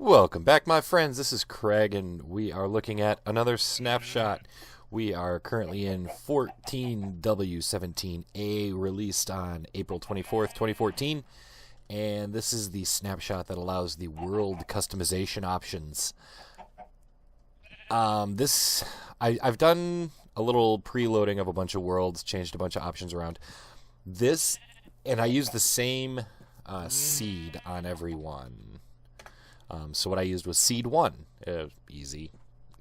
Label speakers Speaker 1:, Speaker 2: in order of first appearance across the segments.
Speaker 1: Welcome back, my friends. This is Craig, and we are looking at another snapshot. We are currently in 14w17A, released on April 24th, 2014. And this is the snapshot that allows the world customization options. I've done a little preloading of a bunch of worlds, changed a bunch of options around. And I use the same seed on every one. So what I used was seed 1. Easy.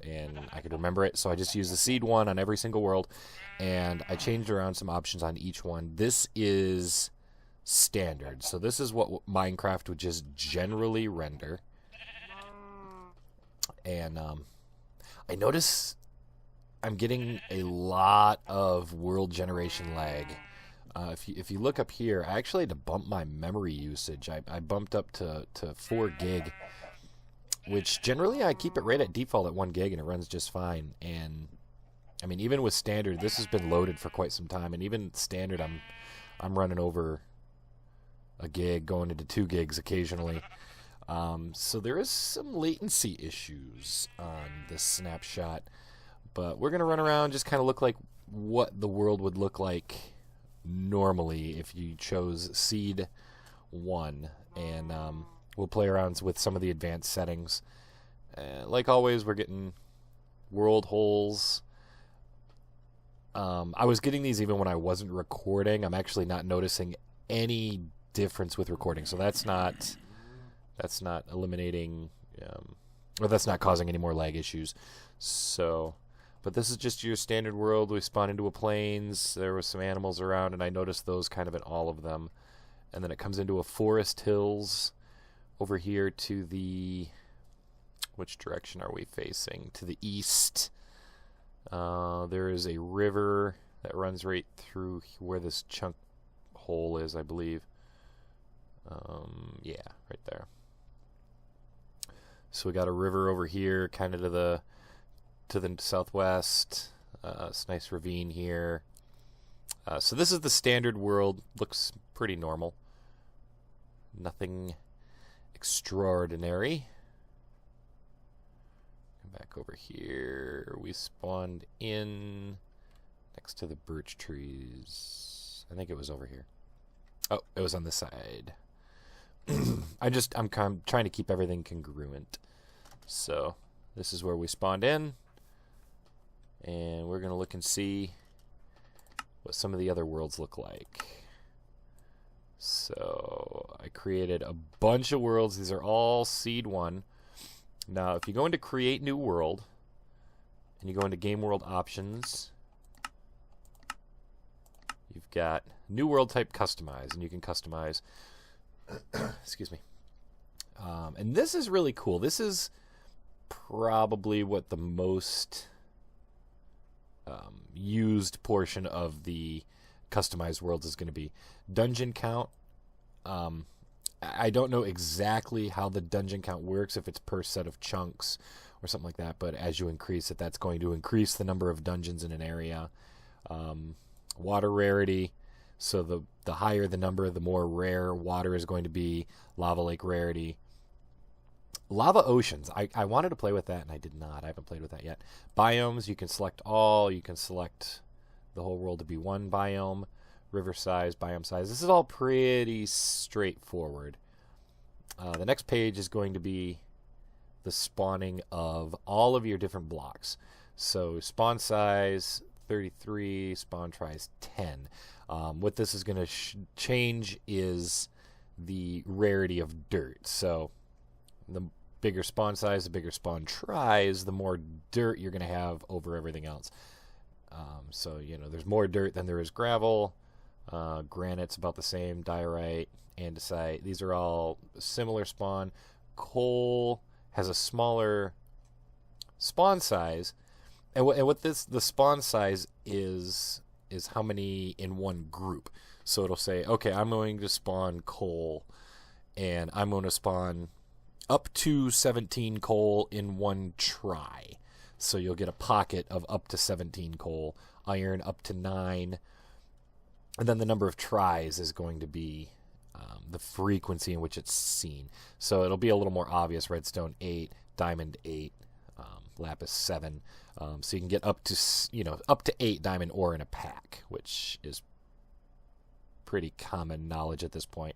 Speaker 1: And I could remember it, so I just used the seed 1 on every single world. And I changed around some options on each one. This is standard. So this is what Minecraft would just generally render. And I notice I'm getting a lot of world generation lag. If you look up here, I actually had to bump my memory usage. I bumped up to 4 gig, which generally I keep it right at default at 1 gig, and it runs just fine. And I mean, even with standard, this has been loaded for quite some time, and even standard, I'm running over a gig, going into 2 gigs occasionally. So there is some latency issues on this snapshot, but we're gonna run around, just kind of look like what the world would look like normally if you chose seed 1, and we'll play around with some of the advanced settings. Like always, we're getting world holes. I was getting these even when I wasn't recording. I'm actually not noticing any difference with recording, so that's not eliminating, or that's not causing any more lag issues. So, but this is just your standard world. We spawned into a plains. There were some animals around, and I noticed those kind of in all of them. And then it comes into a forest hills over here to the... Which direction are we facing? To the east. There is a river that runs right through where this chunk hole is, I believe. Yeah, right there. So we got a river over here, kind of to the southwest. It's a nice ravine here. So this is the standard world. Looks pretty normal. Nothing extraordinary. Come back over here. We spawned in next to the birch trees. I think it was over here. Oh, it was on this side. I'm trying to keep everything congruent. So this is where we spawned in. And we're going to look and see what some of the other worlds look like. So I created a bunch of worlds. These are all seed 1. Now, if you go into create new world, and you go into game world options, you've got new world type customize, and you can customize, excuse me. And this is really cool. This is probably what the most used portion of the customized worlds is going to be. Dungeon count. I don't know exactly how the dungeon count works, if it's per set of chunks or something like that, but as you increase it, that's going to increase the number of dungeons in an area. Water rarity. So the higher the number, the more rare water is going to be. Lava lake rarity. Lava oceans. I wanted to play with that, and I did not. I haven't played with that yet. Biomes, you can select all. You can select the whole world to be 1 biome. River size, biome size. This is all pretty straightforward. The next page is going to be the spawning of all of your different blocks. So spawn size 33, spawn tries 10. What this is going to change is the rarity of dirt. So the bigger spawn size, the bigger spawn tries, the more dirt you're going to have over everything else. So, there's more dirt than there is gravel. Granite's about the same. Diorite, andesite. These are all similar spawn. Coal has a smaller spawn size. And what the spawn size is how many in one group. So it'll say, okay, I'm going to spawn coal, and I'm going to spawn up to 17 coal in one try. So you'll get a pocket of up to 17 coal. Iron up to 9. And then the number of tries is going to be the frequency in which it's seen. So it'll be a little more obvious. Redstone 8, diamond 8, lapis 7. So you can get up to 8 diamond ore in a pack, which is pretty common knowledge at this point.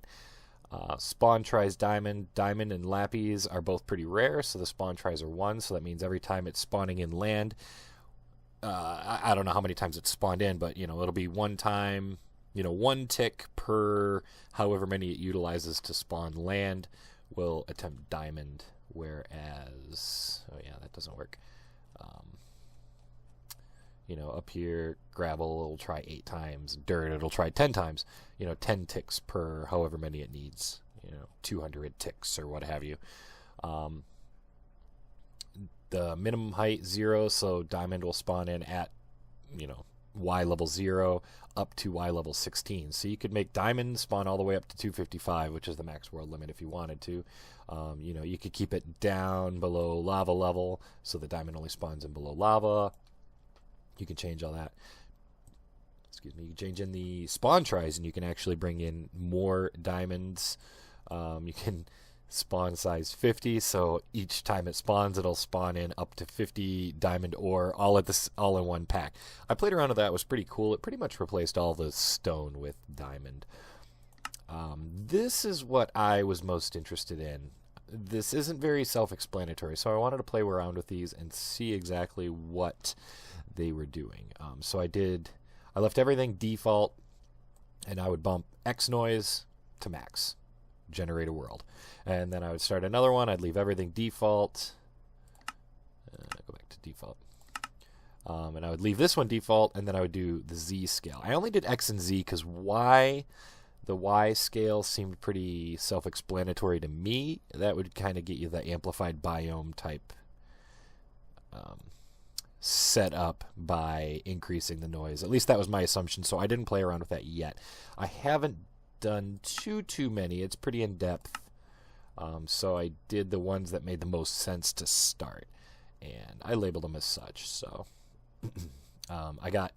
Speaker 1: Spawn tries diamond. Diamond and lapis are both pretty rare, so the spawn tries are 1. So that means every time it's spawning in land, I don't know how many times it's spawned in, but it'll be 1 time. 1 tick per however many it utilizes to spawn land will attempt diamond, whereas, oh yeah, that doesn't work. Up here, gravel will try 8 times, dirt it'll try 10 times, 10 ticks per however many it needs, 200 ticks or what have you. The minimum height 0, so diamond will spawn in at, Y level 0 up to Y level 16. So you could make diamond spawn all the way up to 255, which is the max world limit if you wanted to. You could keep it down below lava level, so the diamond only spawns in below lava. You can change all that. Excuse me. You can change in the spawn tries, and you can actually bring in more diamonds. You can spawn size 50, so each time it spawns, it'll spawn in up to 50 diamond ore, all in one pack. I played around with that. It was pretty cool. It pretty much replaced all the stone with diamond. This is what I was most interested in. This isn't very self-explanatory, so I wanted to play around with these and see exactly what they were doing. So I left everything default, and I would bump X noise to max, generate a world. And then I would start another one. I'd leave everything default. Go back to default. And I would leave this one default, and then I would do the Z scale. I only did X and Z because the Y scale seemed pretty self-explanatory to me. That would kind of get you the amplified biome type set up by increasing the noise. At least that was my assumption, so I didn't play around with that yet. I haven't done too many. It's pretty in-depth. So I did the ones that made the most sense to start, and I labeled them as such. So I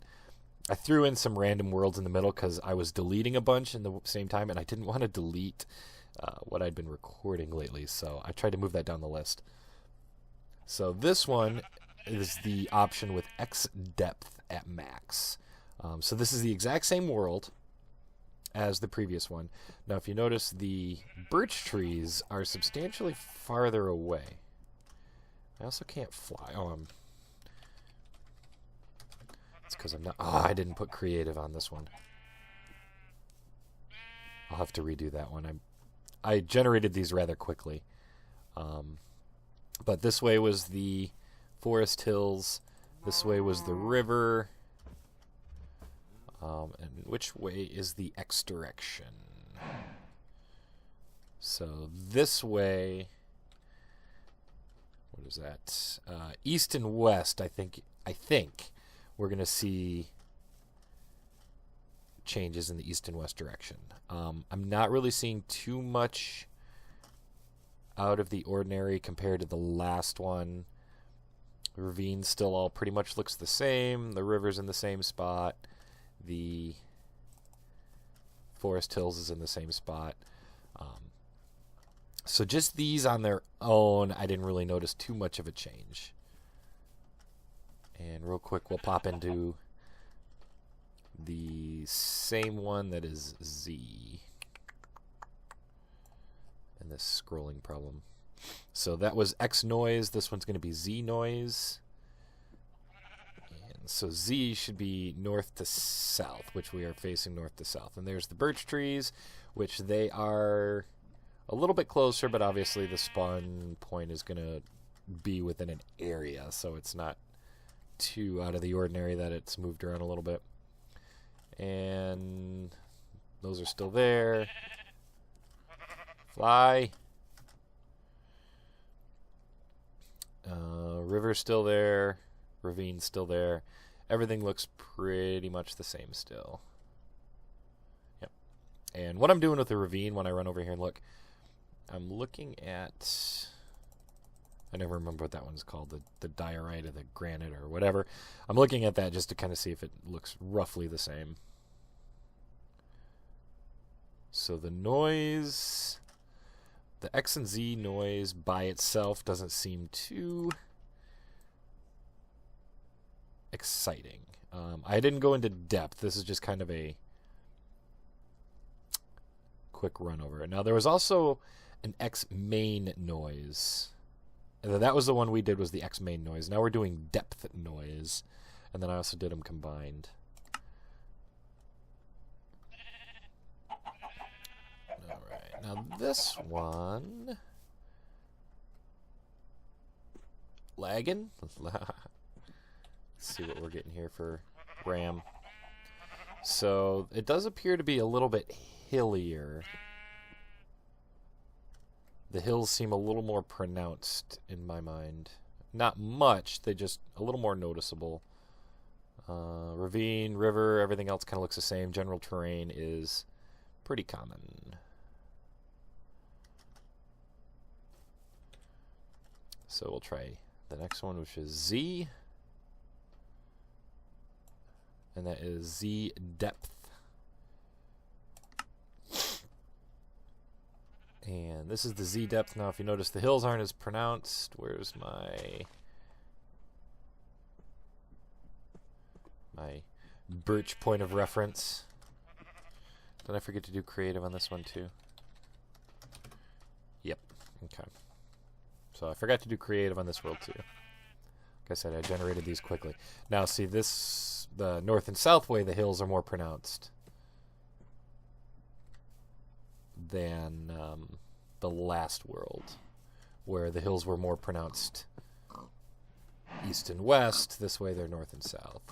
Speaker 1: threw in some random worlds in the middle because I was deleting a bunch in the same time, and I didn't want to delete what I'd been recording lately, so I tried to move that down the list. So this one is the option with X depth at max. So this is the exact same world as the previous one. Now, if you notice, the birch trees are substantially farther away. I also can't fly. It's because I'm not... I didn't put creative on this one. I'll have to redo that one. I generated these rather quickly. But this way was the forest hills. This way was the river. And which way is the X direction? So this way... What is that? East and west, I think we're going to see changes in the east and west direction. I'm not really seeing too much out of the ordinary compared to the last one. The ravine still all pretty much looks the same. The river's in the same spot. The forest hills is in the same spot. So just these on their own, I didn't really notice too much of a change. And real quick, we'll pop into the same one that is Z. And this scrolling problem. So that was X noise. This one's going to be Z noise. And so Z should be north to south, which we are facing north to south. And there's the birch trees, which they are a little bit closer, but obviously the spawn point is going to be within an area, so it's not too out of the ordinary that it's moved around a little bit. And those are still there. Fly. River's still there. Ravine's still there. Everything looks pretty much the same still. Yep. And what I'm doing with the ravine when I run over here and look, I'm looking at... I never remember what that one's called, the diorite or the granite or whatever. I'm looking at that just to kind of see if it looks roughly the same. So the noise, the X and Z noise by itself doesn't seem too exciting. I didn't go into depth. This is just kind of a quick run over it. Now there was also an X main noise. And that was the one we did, was the X main noise. Now we're doing depth noise. And then I also did them combined. Alright, now this one... lagging? Let's see what we're getting here for RAM. So it does appear to be a little bit hillier. The hills seem a little more pronounced in my mind. Not much, they just a little more noticeable. Ravine, river, everything else kind of looks the same. General terrain is pretty common. So we'll try the next one, which is Z. And that is Z depth. And this is the Z depth. Now, if you notice, the hills aren't as pronounced. Where's my birch point of reference? Did I forget to do creative on this one too? Yep. Okay. So I forgot to do creative on this world too. Like I said, I generated these quickly. Now, see this, the north and south way, the hills are more pronounced than the last world, where the hills were more pronounced east and west. This way they're north and south.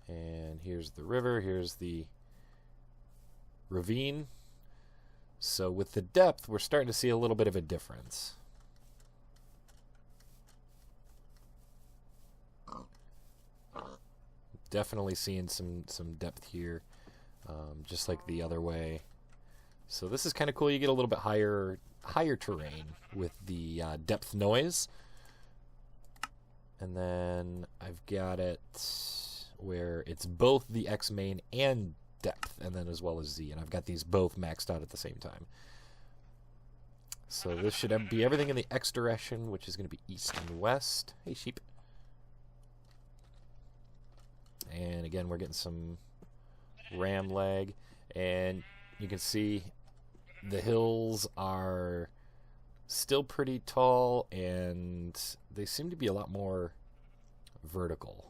Speaker 1: And here's the river, here's the ravine. So with the depth, we're starting to see a little bit of a difference. Definitely seeing some depth here, just like the other way. So this is kind of cool. You get a little bit higher terrain with the depth noise. And then I've got it where it's both the X main and depth, and then as well as Z. And I've got these both maxed out at the same time. So this should be everything in the X direction, which is going to be east and west. Hey, sheep. And again, we're getting some RAM lag. And you can see the hills are still pretty tall, and they seem to be a lot more vertical.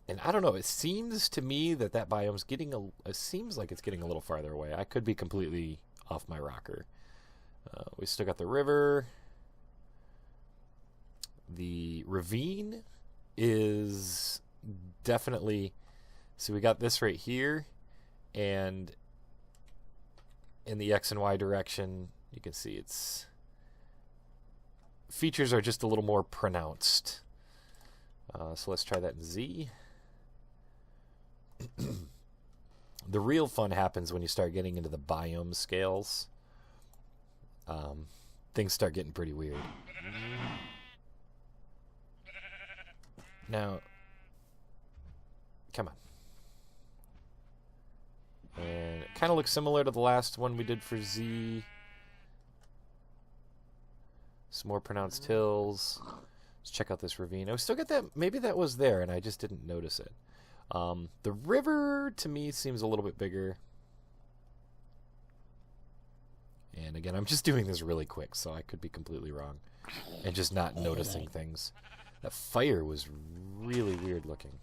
Speaker 1: And I don't know, it seems to me that biome's getting it seems like it's getting a little farther away. I could be completely off my rocker. We still got the river. The ravine is definitely, so we got this right here, and in the X and Y direction, you can see its features are just a little more pronounced. So let's try that in Z. The real fun happens when you start getting into the biome scales. Things start getting pretty weird. Now, come on. And it kind of looks similar to the last one we did for Z. Some more pronounced hills. Let's check out this ravine. Oh, we still got that. Maybe that was there and I just didn't notice it. The river, to me, seems a little bit bigger. And again, I'm just doing this really quick, so I could be completely wrong. And just not noticing things. That fire was really weird looking.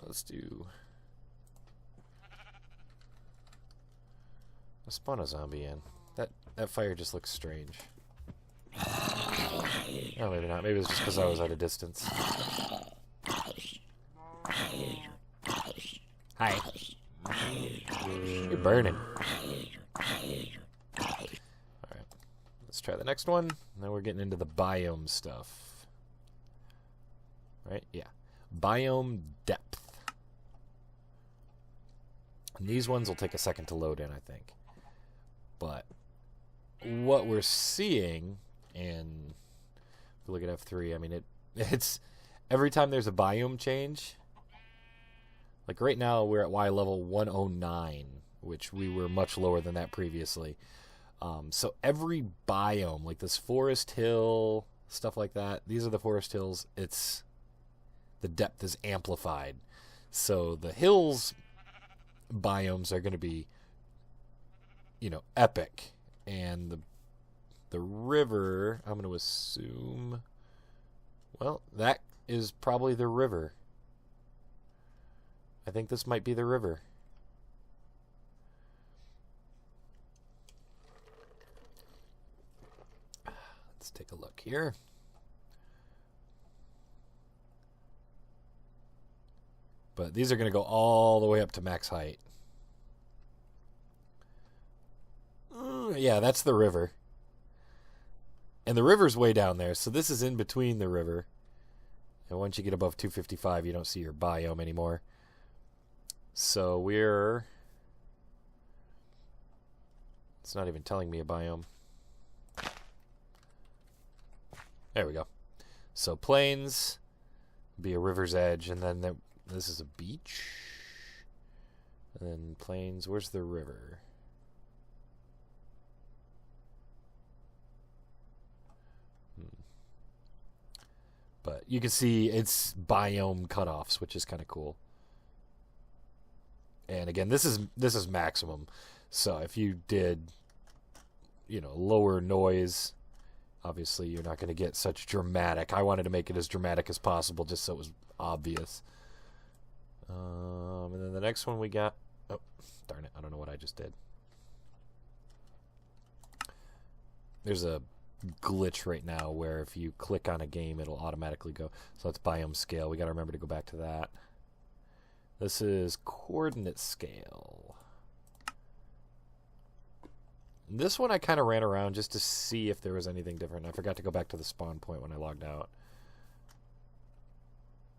Speaker 1: Let's do... Let's spawn a zombie in. That fire just looks strange. Oh, maybe not. Maybe it's just because I was at a distance. Hi. You're burning. Alright. Let's try the next one. Now we're getting into the biome stuff. Right? Yeah. Biome depth. And these ones will take a second to load in, I think. But what we're seeing, and if we look at F3, I mean, it's every time there's a biome change, Like right now we're at Y level 109, which we were much lower than that previously. So every biome, like this forest hill, stuff like that, these are the forest hills, the depth is amplified. So the hills biomes are going to be, epic. And the river, I'm going to assume, well, that is probably the river. I think this might be the river. Let's take a look here. But these are going to go all the way up to max height. Yeah, that's the river. And the river's way down there, so this is in between the river. And once you get above 255, you don't see your biome anymore. So it's not even telling me a biome. There we go. So plains, be a river's edge, and then this is a beach. And then plains, where's the river? But you can see it's biome cutoffs, which is kind of cool. And again, this is maximum. So if you did, lower noise, obviously you're not going to get such dramatic. I wanted to make it as dramatic as possible just so it was obvious. And then the next one we got, oh, darn it, I don't know what I just did. There's a glitch right now where if you click on a game, it'll automatically go. So that's biome scale. We got to remember to go back to that. This is coordinate scale. This one I kind of ran around just to see if there was anything different. I forgot to go back to the spawn point when I logged out.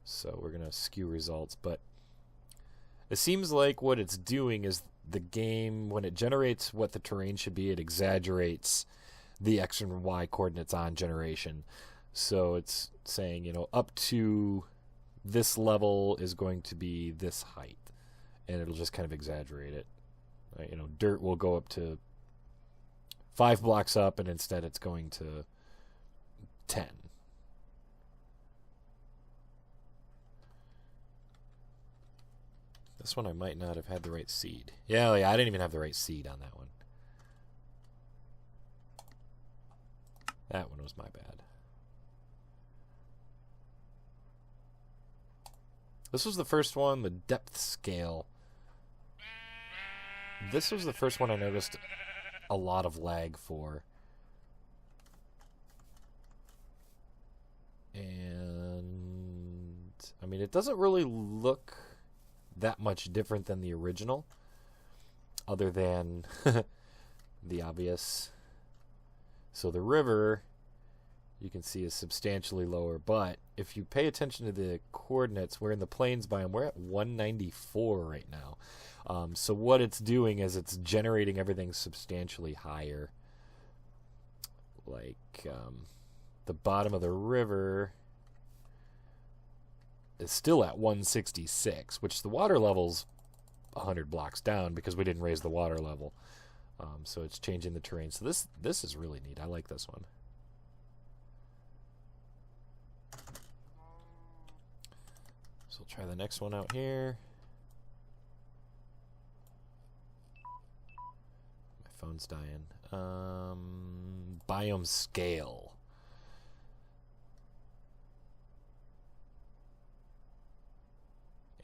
Speaker 1: So we're going to skew results. But it seems like what it's doing is the game, when it generates what the terrain should be, it exaggerates the X and Y coordinates on generation. So it's saying, up to this level is going to be this height, and it'll just kind of exaggerate it. Dirt will go up to 5 blocks up, and instead it's going to 10. This one I might not have had the right seed. Yeah, I didn't even have the right seed on that one. That one was my bad. This was the first one, the depth scale. This was the first one I noticed a lot of lag for. And I mean, it doesn't really look that much different than the original, other than the obvious. So the river, you can see, is substantially lower, but if you pay attention to the coordinates, we're in the plains biome. We're at 194 right now. So what it's doing is it's generating everything substantially higher. Like the bottom of the river is still at 166, which the water level's 100 blocks down because we didn't raise the water level. So it's changing the terrain. So this is really neat. I like this one. So we'll try the next one out here. My phone's dying. Biome scale.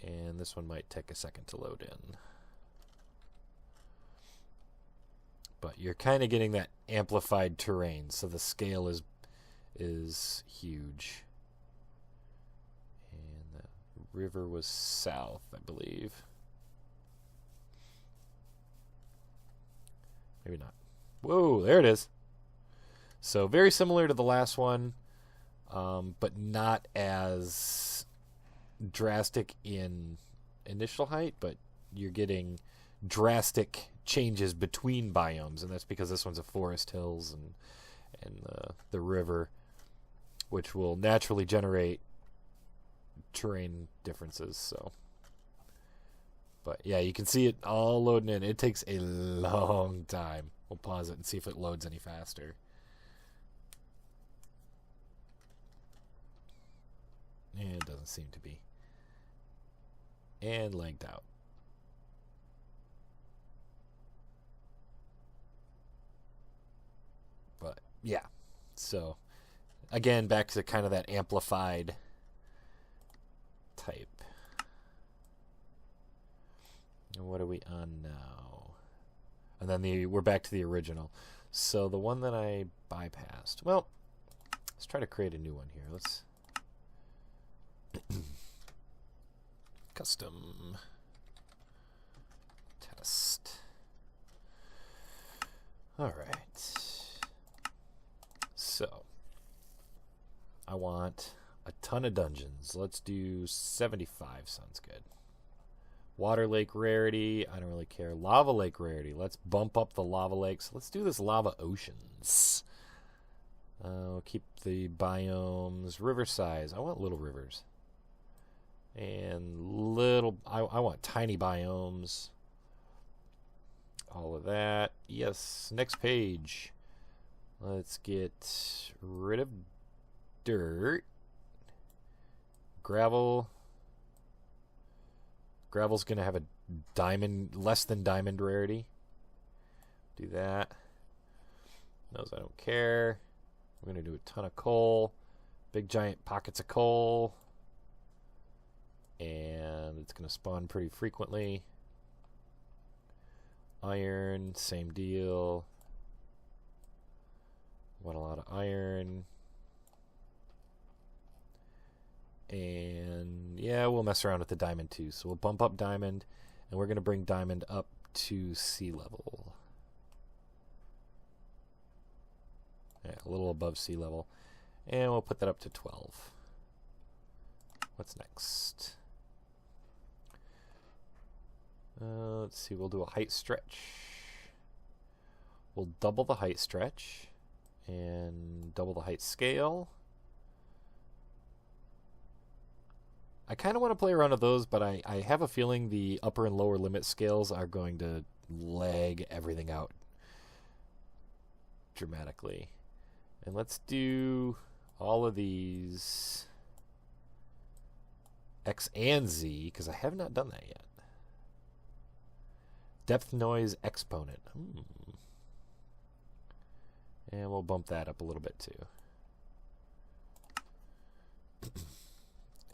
Speaker 1: And this one might take a second to load in. But you're kind of getting that amplified terrain, so the scale is huge. And the river was south, I believe. Maybe not. Whoa, there it is. So very similar to the last one, but not as drastic in initial height, but you're getting drastic changes between biomes, and that's because this one's a forest hills and the river, which will naturally generate terrain differences. So But yeah, you can see it all loading in. It takes a long time. We'll pause it and see if it loads any faster. It doesn't seem to be. And lagged out. But yeah, so again, back to kind of that amplified type. And what are we on now? And then we're back to the original. So the one that I bypassed. Well, let's try to create a new one here. Let's custom test. All right. So I want a ton of dungeons. Let's do 75. Sounds good. Water lake rarity, I don't really care. Lava lake rarity, let's bump up the lava lakes. Let's do this lava oceans. We'll keep the biomes. River size, I want little rivers. And I want tiny biomes. All of that. Yes, next page. Let's get rid of dirt. Gravel. Gravel's going to have a diamond, less than diamond rarity. Do that. Those I don't care. We're going to do a ton of coal. Big giant pockets of coal. And it's going to spawn pretty frequently. Iron, same deal. Want a lot of iron. And yeah, we'll mess around with the diamond too. So we'll bump up diamond, and we're going to bring diamond up to sea level. Yeah, a little above sea level. And we'll put that up to 12. What's next? Let's see, we'll do a height stretch. We'll double the height stretch and double the height scale. I kind of want to play around with those, but I have a feeling the upper and lower limit scales are going to lag everything out dramatically. And let's do all of these X and Z, because I have not done that yet. Depth noise exponent. And we'll bump that up a little bit too.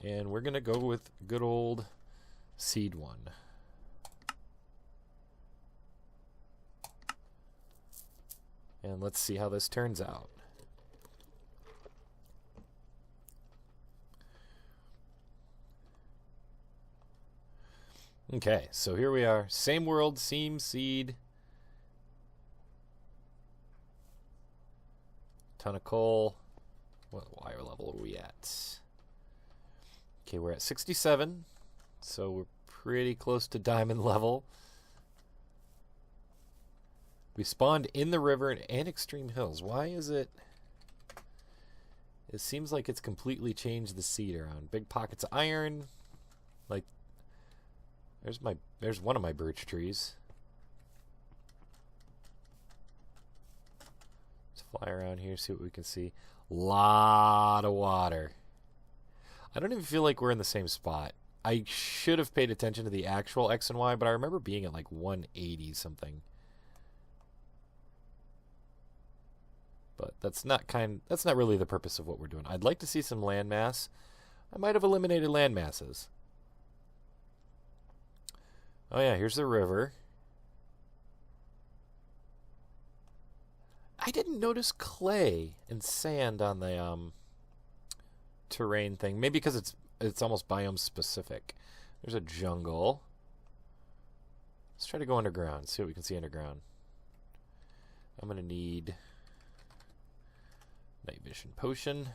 Speaker 1: And we're going to go with good old seed 1. And let's see how this turns out. Okay, so here we are. Same world, same seed. Ton of coal. What wire level are we at? Okay, we're at 67, so we're pretty close to diamond level. We spawned in the river and extreme hills. Why is it? It seems like it's completely changed the seed around. Big pockets of iron. Like, there's one of my birch trees. Let's fly around here, see what we can see. Lot of water. I don't even feel like we're in the same spot. I should have paid attention to the actual X and Y, but I remember being at like 180 something. But that's not really the purpose of what we're doing. I'd like to see some landmass. I might have eliminated land masses. Oh yeah, here's the river. I didn't notice clay and sand on the terrain thing. Maybe because it's almost biome specific. There's a jungle. Let's try to go underground. See what we can see underground. I'm gonna need night vision potion.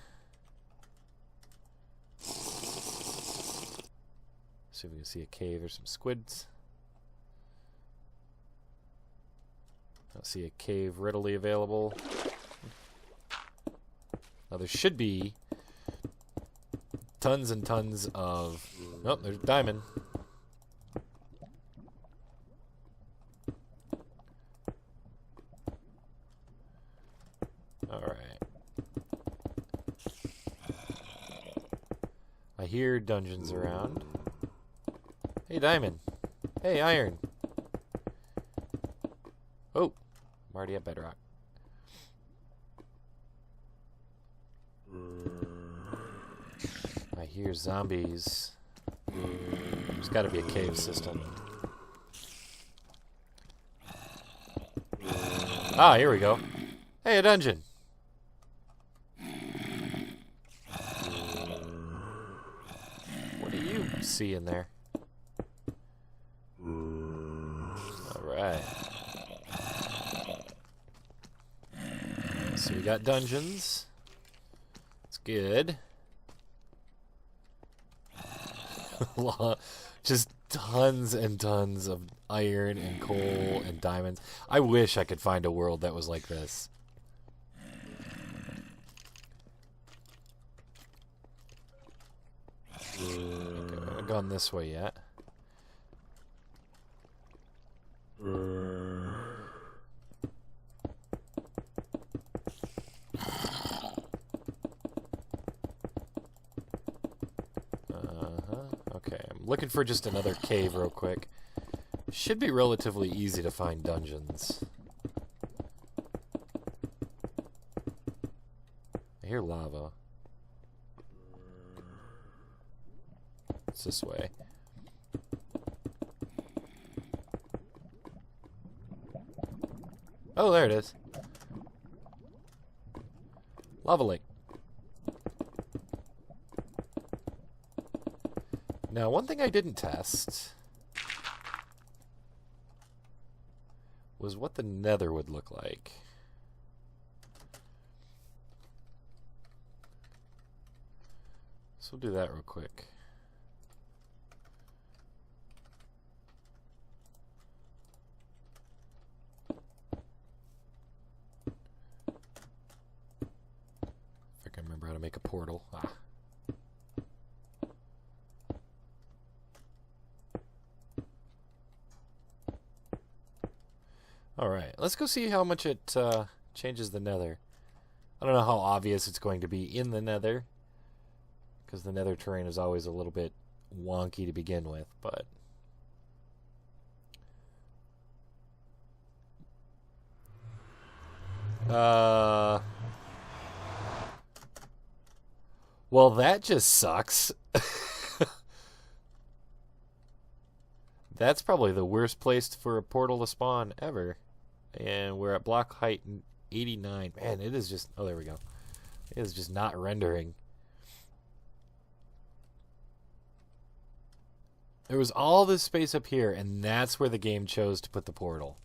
Speaker 1: See if we can see a cave. There's some squids. I see a cave readily available. Now there should be tons and tons of... Oh, there's diamond. Alright. I hear dungeons around. Hey, diamond. Hey, iron. Oh, I'm already at bedrock. I hear zombies. There's got to be a cave system. Ah, here we go. Hey, a dungeon. What do you see in there? Alright. So we got dungeons. It's good. Just tons and tons of iron and coal and diamonds. I wish I could find a world that was like this. Okay, I haven't gone this way yet. Okay, I'm looking for just another cave real quick. Should be relatively easy to find dungeons. I hear lava. It's this way. Oh, there it is. Lava lake. Now, one thing I didn't test was what the nether would look like. So we'll do that real quick. If I can remember how to make a portal. Ah. Alright, let's go see how much it changes the nether. I don't know how obvious it's going to be in the nether, because the nether terrain is always a little bit wonky to begin with, but... Well, that just sucks. That's probably the worst place for a portal to spawn ever. And we're at block height 89. Man, it is just... Oh, there we go. It is just not rendering. There was all this space up here, and that's where the game chose to put the portal.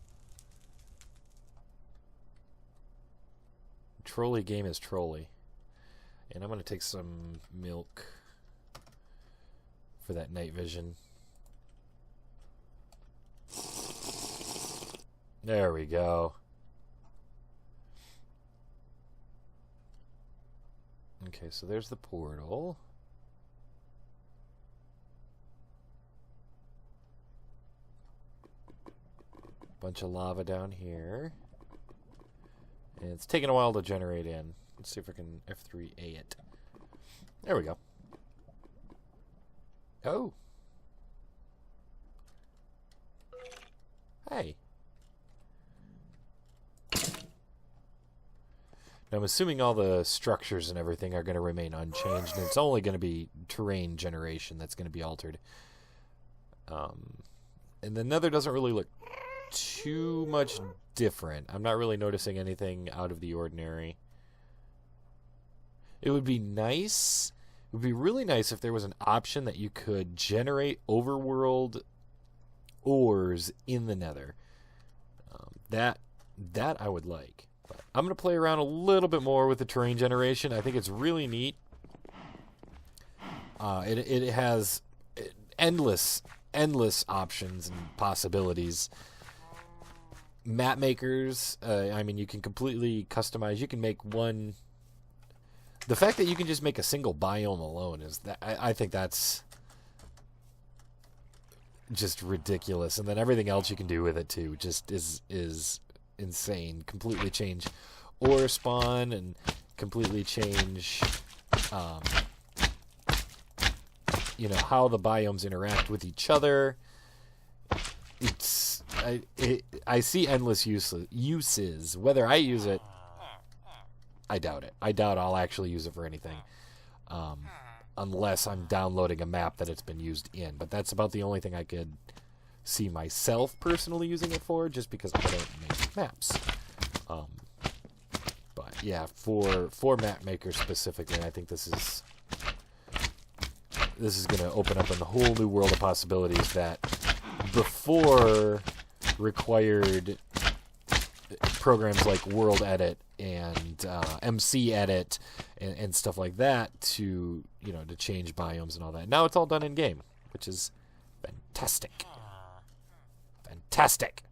Speaker 1: Trolley game is trolly. And I'm going to take some milk for that night vision. There we go. Okay, so there's the portal. Bunch of lava down here. And it's taking a while to generate in. Let's see if I can F3A it. There we go. Oh. Hey. Now, I'm assuming all the structures and everything are going to remain unchanged, and it's only going to be terrain generation that's going to be altered. And the nether doesn't really look too much different. I'm not really noticing anything out of the ordinary. It would be nice, it would be really nice if there was an option that you could generate overworld ores in the nether. That I would like. But I'm going to play around a little bit more with the terrain generation. I think it's really neat. It has endless options and possibilities. Map makers, I mean, you can completely customize. You can make one... The fact that you can just make a single biome alone is that I think that's just ridiculous. And then everything else you can do with it too just is insane. Completely change ore spawn and completely change, you know, how the biomes interact with each other. I see endless uses. Whether I use it, I doubt it. I doubt I'll actually use it for anything. Unless I'm downloading a map that it's been used in. But that's about the only thing I could see myself personally using it for, just because I don't make maps. But yeah, for map makers specifically, I think this is going to open up a whole new world of possibilities that before required programs like World Edit and MC Edit and stuff like that to, you know, to change biomes and all that. Now it's all done in game, which is fantastic. Fantastic.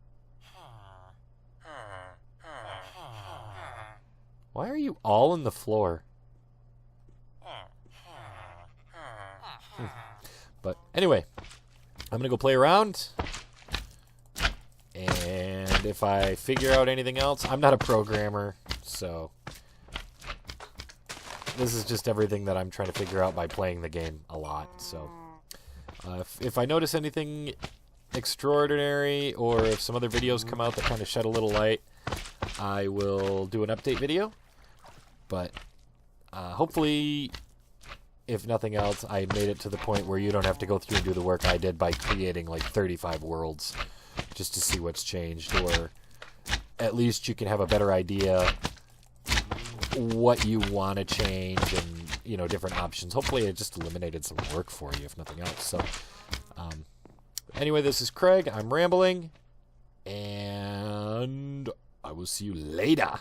Speaker 1: Why are you all on the floor? But anyway, I'm gonna go play around. And if I figure out anything else, I'm not a programmer, so this is just everything that I'm trying to figure out by playing the game a lot. So if I notice anything extraordinary, or if some other videos come out that kind of shed a little light, I will do an update video. But hopefully, if nothing else, I made it to the point where you don't have to go through and do the work I did by creating like 35 worlds just to see what's changed, or at least you can have a better idea what you want to change and, you know, different options. Hopefully it just eliminated some work for you, if nothing else. So anyway, this is Craig. I'm rambling, and I will see you later.